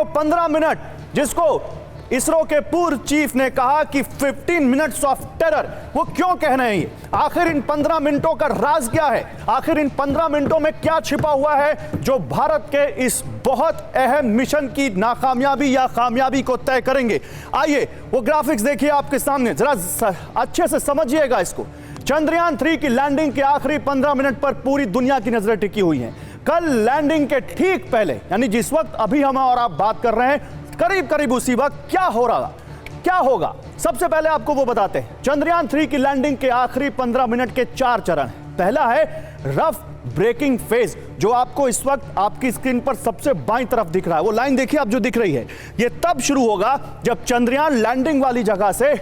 15 minute जिसको इसरो के पूर्व चीफ ने कहा कि 15 मिनट्स ऑफ टेरर, वो क्यों कह रहे हैं? आखिर इन 15 मिनटों का राज क्या है? आखिर इन 15 मिनटों में क्या छिपा हुआ है जो भारत के इस बहुत अहम मिशन की नाकामयाबी या कामयाबी को तय करेंगे? आइए वो ग्राफिक्स देखिए आपके सामने, जरा अच्छे से समझिएगा इसको। चंद्रयान 3 की लैंडिंग के आखिरी 15 मिनट पर पूरी दुनिया की नजरें टिकी हुई हैं। कल लैंडिंग के ठीक पहले, यानी जिस वक्त अभी हम और आप बात कर रहे हैं, करीब करीब उसी वक्त क्या होगा सबसे पहले आपको वो बताते हैं। चंद्रयान 3 की लैंडिंग के आखिरी 15 मिनट के 4 चरण हैं। पहला है रफ ब्रेकिंग फेज, जो आपको इस वक्त आपकी स्क्रीन पर सबसे बाईं तरफ दिख रहा है। वो लाइन देखिए आप जो दिख रही है, ये तब शुरू होगा जब चंद्रयान लैंडिंग वाली जगह से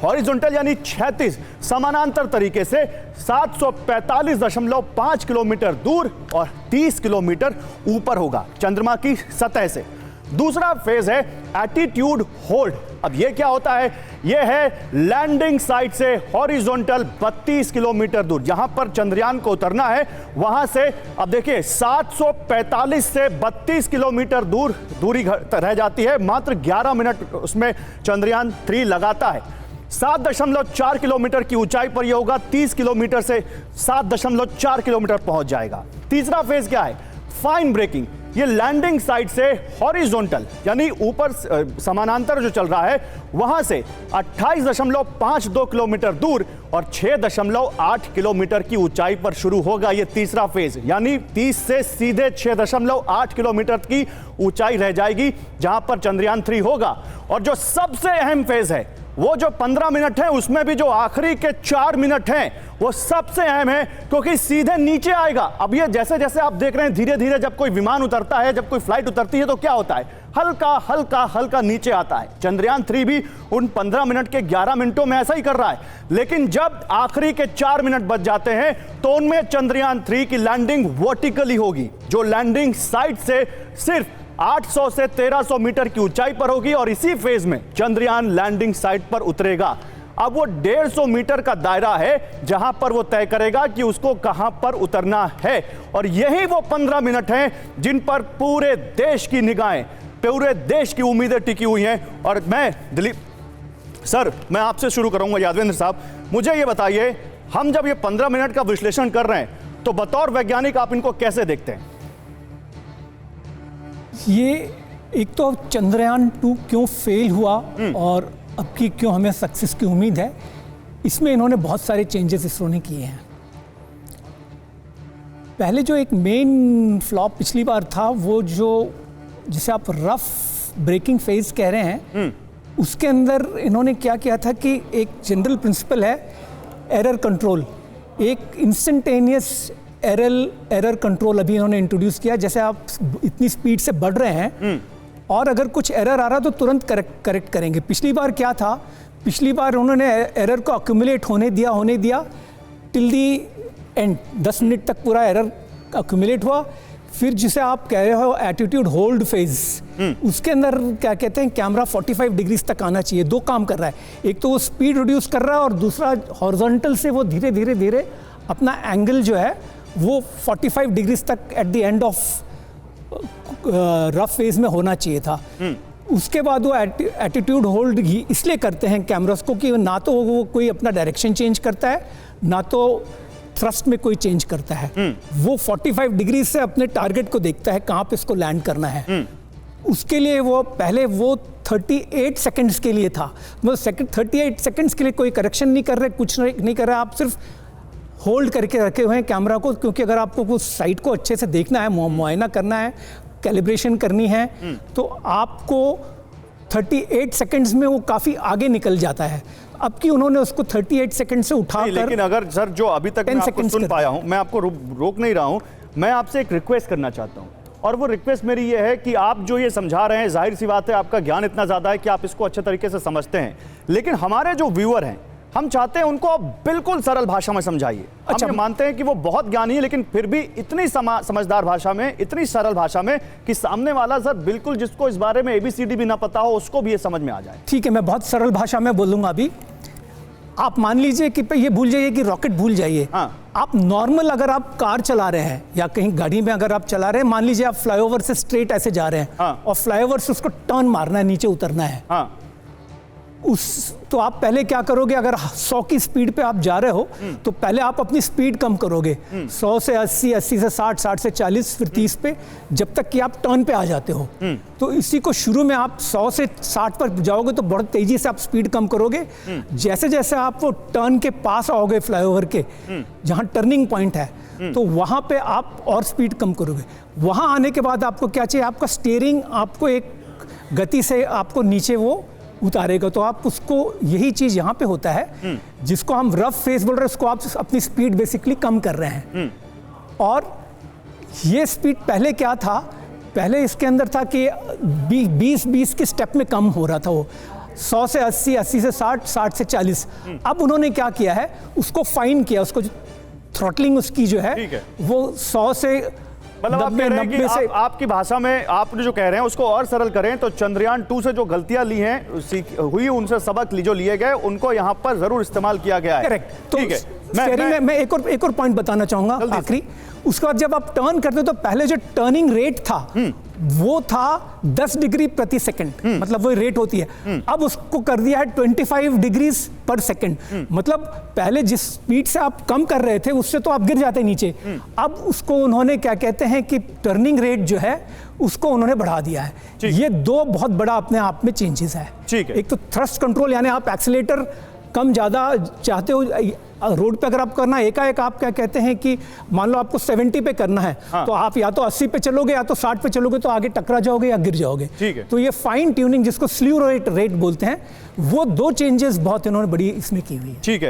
हॉरिजॉन्टल यानी क्षैतिज समानांतर तरीके से 745.5 किलोमीटर दूर और 30 किलोमीटर ऊपर होगा चंद्रमा की सतह से। दूसरा फेज है एटीट्यूड होल्ड। अब यह क्या होता है? यह है लैंडिंग साइट से हॉरिजॉन्टल 32 किलोमीटर दूर, जहां पर चंद्रयान को उतरना है वहां से अब देखिए 745 से 32 किलोमीटर दूरी रह जाती है। मात्र 11 मिनट उसमें चंद्रयान 3 लगाता है। 7.4 किलोमीटर की ऊंचाई पर यह होगा, 30 किलोमीटर से 7.4 किलोमीटर पहुंच जाएगा। तीसरा फेज क्या है? Fine braking. ये लैंडिंग साइट से हॉरिजॉन्टल यानी ऊपर समानांतर जो चल रहा है वहां से 28.52 किलोमीटर दूर और 6.8 किलोमीटर की ऊंचाई पर शुरू होगा ये तीसरा फेज, यानी 30 से सीधे 6.8 किलोमीटर की ऊंचाई रह जाएगी जहां पर चंद्रयान 3 होगा। और जो सबसे अहम फेज है, वो जो 15 मिनट है, उसमें भी जो आखिरी के 4 मिनट हैं वो सबसे अहम है, क्योंकि सीधे नीचे आएगा। अब ये जैसे जैसे आप देख रहे हैं, धीरे धीरे जब कोई विमान उतरता है, जब कोई फ्लाइट उतरती है, तो क्या होता है? हल्का नीचे आता है। चंद्रयान 3 भी उन 15 मिनट के 11 मिनटों में ऐसा ही कर रहा है। लेकिन जब आखिरी के 4 मिनट बच जाते हैं तो उनमें चंद्रयान 3 की लैंडिंग वर्टिकली होगी, जो लैंडिंग साइट से सिर्फ 800 से 1300 मीटर की ऊंचाई पर होगी। और इसी फेज में चंद्रयान लैंडिंग साइट पर उतरेगा। अब वो 150 मीटर का दायरा है जहां पर वो तय करेगा कि उसको कहां पर उतरना है। और यही वो 15 मिनट हैं जिन पर पूरे देश की निगाहें, पूरे देश की उम्मीदें टिकी हुई हैं। और मैं दिलीप सर, मैं आपसे शुरू करूंगा। यादवेंद्र साहब, मुझे ये बताइए, हम जब ये 15 मिनट का विश्लेषण कर रहे हैं तो बतौर वैज्ञानिक आप इनको कैसे देखते हैं? ये एक तो चंद्रयान 2 क्यों फेल हुआ और अब की क्यों हमें सक्सेस की उम्मीद है, इसमें इन्होंने बहुत सारे चेंजेस इसरो ने किए हैं। पहले जो एक मेन फ्लॉप पिछली बार था, वो जो जिसे आप रफ ब्रेकिंग फेज कह रहे हैं, उसके अंदर इन्होंने क्या किया था कि एक जनरल प्रिंसिपल है एरर कंट्रोल, एक इंस्टेंटेनियस एरर कंट्रोल अभी इन्होंने इंट्रोड्यूस किया। जैसे आप इतनी स्पीड से बढ़ रहे हैं और अगर कुछ एरर आ रहा तो तुरंत करेक्ट करेंगे। पिछली बार क्या था? पिछली बार उन्होंने एरर को अक्यूमुलेट होने दिया टिल दी एंड, 10 मिनट तक पूरा एरर अक्यूमुलेट हुआ। फिर जिसे आप कह रहे हो एटीट्यूड होल्ड फेज, उसके अंदर क्या कहते हैं, कैमरा 45 डिग्रीज तक आना चाहिए। 2 काम कर रहा है, एक तो वो स्पीड रिड्यूस कर रहा है और दूसरा हॉरिजॉन्टल से वो धीरे धीरे अपना एंगल जो है वो 45 डिग्रीज तक at the end of rough phase में होना चाहिए था। उसके बाद वो एटीट्यूड होल्ड ही इसलिए करते हैं कैमरास को कि ना तो वो कोई अपना डायरेक्शन चेंज करता है, ना तो थ्रस्ट में कोई चेंज करता है। वो 45 डिग्री से अपने टारगेट को देखता है कहाँ पे इसको लैंड करना है। उसके लिए वो पहले वो 38 सेकंड्स के लिए था, वो 38 सेकंड्स के लिए कोई करेक्शन नहीं कर रहे, कुछ नहीं कर रहे, आप सिर्फ होल्ड करके रखे हुए हैं कैमरा को। क्योंकि अगर आपको कुछ साइट को अच्छे से देखना है, मुआयना करना है, कैलिब्रेशन करनी है, तो आपको 38 सेकंड्स में वो काफ़ी आगे निकल जाता है। अब कि उन्होंने उसको 38 सेकंड से उठाकर, लेकिन अगर सर जो अभी तक मैं आपको सुन पाया हूं, मैं आपको रोक नहीं रहा हूं, मैं आपसे एक रिक्वेस्ट करना चाहता हूं। और वो रिक्वेस्ट मेरी ये है कि आप जो ये समझा रहे हैं, जाहिर सी बात है आपका ज्ञान इतना ज़्यादा है कि आप इसको अच्छे तरीके से समझते हैं। लेकिन हमारे जो व्यूअर हैं, हम चाहते हैं उनको आप बिल्कुल सरल भाषा में समझाइए। अच्छा, हम मानते हैं कि वो बहुत ज्ञानी है, लेकिन फिर भी इतनी समझदार भाषा में, इतनी सरल भाषा में कि सामने वाला सर बिल्कुल जिसको इस बारे में ABCD भी ना पता हो, उसको भी ये समझ में आ जाए। ठीक है, मैं बहुत सरल भाषा में बोलूंगा। अभी आप मान लीजिए कि ये भूल जाइए कि रॉकेट भूल जाइए। हाँ। आप नॉर्मल अगर आप कार चला रहे हैं या कहीं गाड़ी में अगर आप चला रहे हैं, मान लीजिए आप फ्लाईओवर से स्ट्रेट ऐसे जा रहे हैं। हाँ। और फ्लाईओवर से उसको टर्न मारना है, नीचे उतरना है। हाँ। तो आप पहले क्या करोगे, अगर 100 की स्पीड पे आप जा रहे हो तो पहले आप अपनी स्पीड कम करोगे, 100 से 80, 80 से 60, 60 से 40, फिर 30 पे, जब तक कि आप टर्न पे आ जाते हो। तो इसी को शुरू में आप 100 से 60 पर जाओगे तो बहुत तेजी से आप स्पीड कम करोगे। जैसे जैसे आप वो टर्न के पास आओगे फ्लाईओवर के, जहां टर्निंग पॉइंट है, तो वहां पे आप और स्पीड कम करोगे। वहां आने के बाद आपको क्या चाहिए, आपका स्टीयरिंग आपको एक गति से आपको नीचे वो उतारेगा। तो आप उसको, यही चीज यहां पे होता है जिसको हम रफ फेस बोल रहे हैं, उसको आप अपनी स्पीड बेसिकली कम कर रहे हैं। और ये स्पीड पहले क्या था, पहले इसके अंदर था कि 20 के स्टेप में कम हो रहा था वो, 100 से 80, 80 से 60, 60 से 40। अब उन्होंने क्या किया है, उसको फाइन किया, उसको थ्रॉटलिंग उसकी जो है वो 100 से मतलब आप कह रहे हैं कि आपकी भाषा में आप जो कह रहे हैं उसको और सरल करें तो चंद्रयान 2 से जो गलतियां ली हैं हुई, उनसे सबक जो लिए गए उनको यहां पर जरूर इस्तेमाल किया गया है। करेक्ट। तो मैं एक और पॉइंट बताना चाहूंगा आखिरी। उसके बाद जब आप टर्न करते हो तो पहले जो टर्निंग रेट था वो था 10 डिग्री प्रति सेकंड, मतलब वो रेट होती है। अब उसको कर दिया है 25 डिग्री पर सेकंड। मतलब पहले जिस स्पीड से आप कम कर रहे थे उससे तो आप गिर जाते नीचे। अब उसको उन्होंने क्या कहते हैं कि टर्निंग रेट जो है उसको उन्होंने बढ़ा दिया है। ये दो बहुत बड़ा अपने आप में चेंजेस है। एक तो थ्रस्ट कंट्रोल, यानी आप एक्सीलेटर कम ज़्यादा चाहते हो रोड पे अगर आप करना, एकाएक आप क्या कहते हैं कि मान लो आपको 70 पे करना है, तो आप या तो 80 पे चलोगे या तो 60 पे चलोगे, तो आगे टकरा जाओगे या गिर जाओगे। तो ये फाइन ट्यूनिंग जिसको स्लीव रेट बोलते हैं, वो दो चेंजेस बहुत इन्होंने बड़ी इसमें की हुई है। ठीक है।